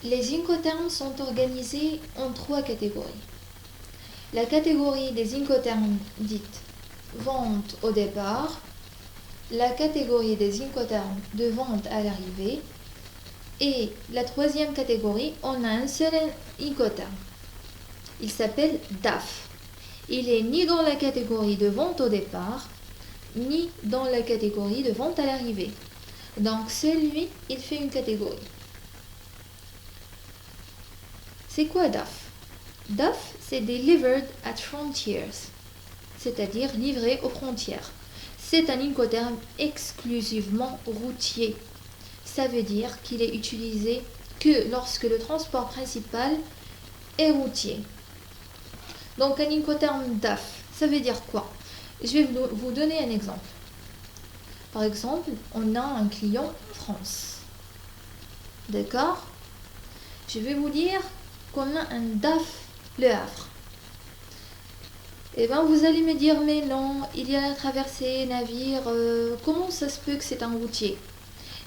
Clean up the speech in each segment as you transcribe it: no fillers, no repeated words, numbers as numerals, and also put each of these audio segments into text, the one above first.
Les incoterms sont organisés en 3 catégories. La catégorie des incoterms dite vente au départ, la catégorie des incoterms de vente à l'arrivée et la 3e catégorie, on a un seul incoterm. Il s'appelle DAF. Il est ni dans la catégorie de vente au départ, ni dans la catégorie de vente à l'arrivée. Donc celui, il fait une catégorie. C'est quoi DAF? DAF, c'est Delivered at Frontiers, c'est-à-dire livré aux frontières. C'est un incoterm exclusivement routier. Ça veut dire qu'il est utilisé que lorsque le transport principal est routier. Donc un incoterm DAF, ça veut dire quoi? Je vais vous donner un exemple. Par exemple, on a un client France. D'accord? Je vais vous dire qu'on a un DAF Le Havre. Et bien vous allez me dire, mais non, il y a la traversée, navire, comment ça se peut que c'est un routier?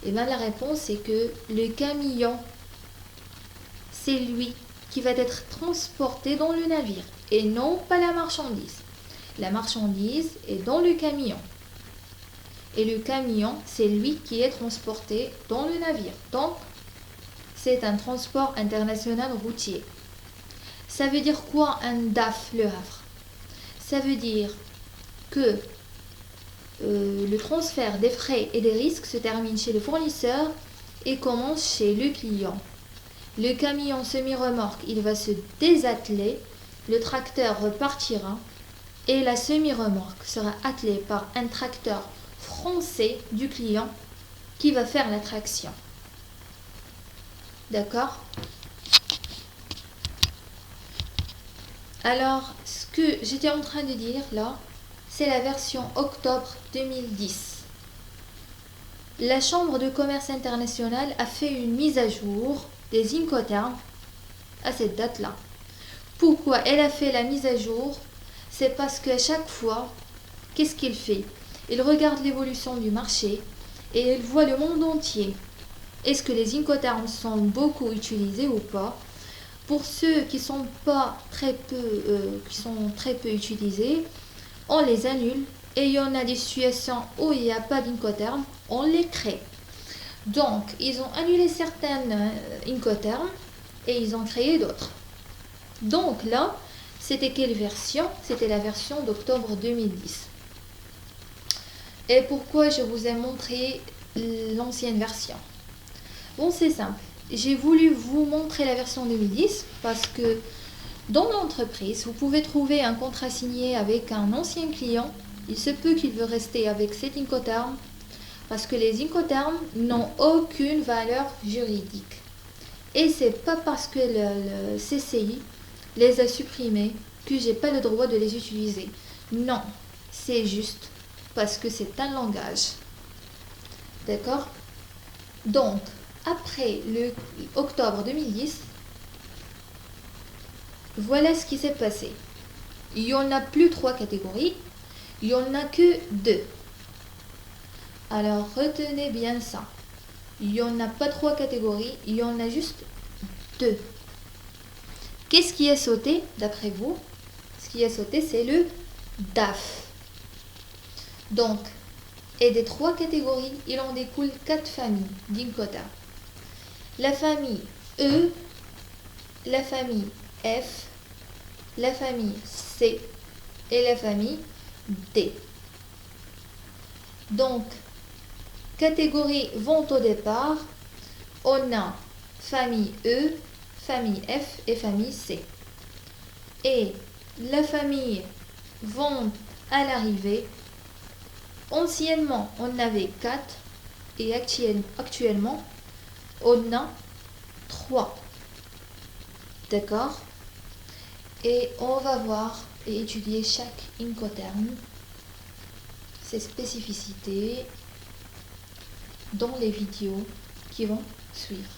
Et bien la réponse est que le camion, c'est lui qui va être transporté dans le navire et non pas la marchandise. La marchandise est dans le camion. Et le camion, c'est lui qui est transporté dans le navire. Donc, c'est un transport international routier. Ça veut dire quoi un DAF Le Havre? Ça veut dire que le transfert des frais et des risques se termine chez le fournisseur et commence chez le client. Le camion semi-remorque, il va se désatteler, le tracteur repartira et la semi-remorque sera attelée par un tracteur français du client qui va faire la traction. D'accord? Alors, ce que j'étais en train de dire là, c'est la version octobre 2010. La Chambre de commerce internationale a fait une mise à jour des incoterms à cette date-là. Pourquoi elle a fait la mise à jour? C'est parce qu'à chaque fois, qu'est-ce qu'il fait? Il regarde l'évolution du marché et il voit le monde entier. Est-ce que les incoterms sont beaucoup utilisés ou pas? Pour ceux qui sont très peu utilisés, on les annule et il y en a des situations où il n'y a pas d'incoterms, on les crée. Donc, ils ont annulé certaines incoterms et ils ont créé d'autres. Donc là, c'était quelle version? C'était la version d'octobre 2010. Et pourquoi je vous ai montré l'ancienne version? Bon, c'est simple. J'ai voulu vous montrer la version 2010 parce que dans l'entreprise, vous pouvez trouver un contrat signé avec un ancien client. Il se peut qu'il veut rester avec cet incoterm parce que les incoterms n'ont aucune valeur juridique. Et c'est pas parce que le CCI les a supprimés que j'ai pas le droit de les utiliser. Non, c'est juste parce que c'est un langage. D'accord? Donc, après le octobre 2010, voilà ce qui s'est passé. Il n'y en a plus 3 catégories, il n'y en a que 2. Alors retenez bien ça. Il n'y en a pas 3 catégories, il y en a juste 2. Qu'est-ce qui a sauté d'après vous? Ce qui a sauté, c'est le DAF. Donc, et des 3 catégories, il en découle 4 familles d'incoterms. La famille E, la famille F, la famille C et la famille D. Donc, catégorie vente au départ, on a famille E, famille F et famille C. Et la famille vente à l'arrivée, anciennement on avait 4 et actuellement on a 3. D'accord? Et on va voir et étudier chaque incoterm, ses spécificités, dans les vidéos qui vont suivre.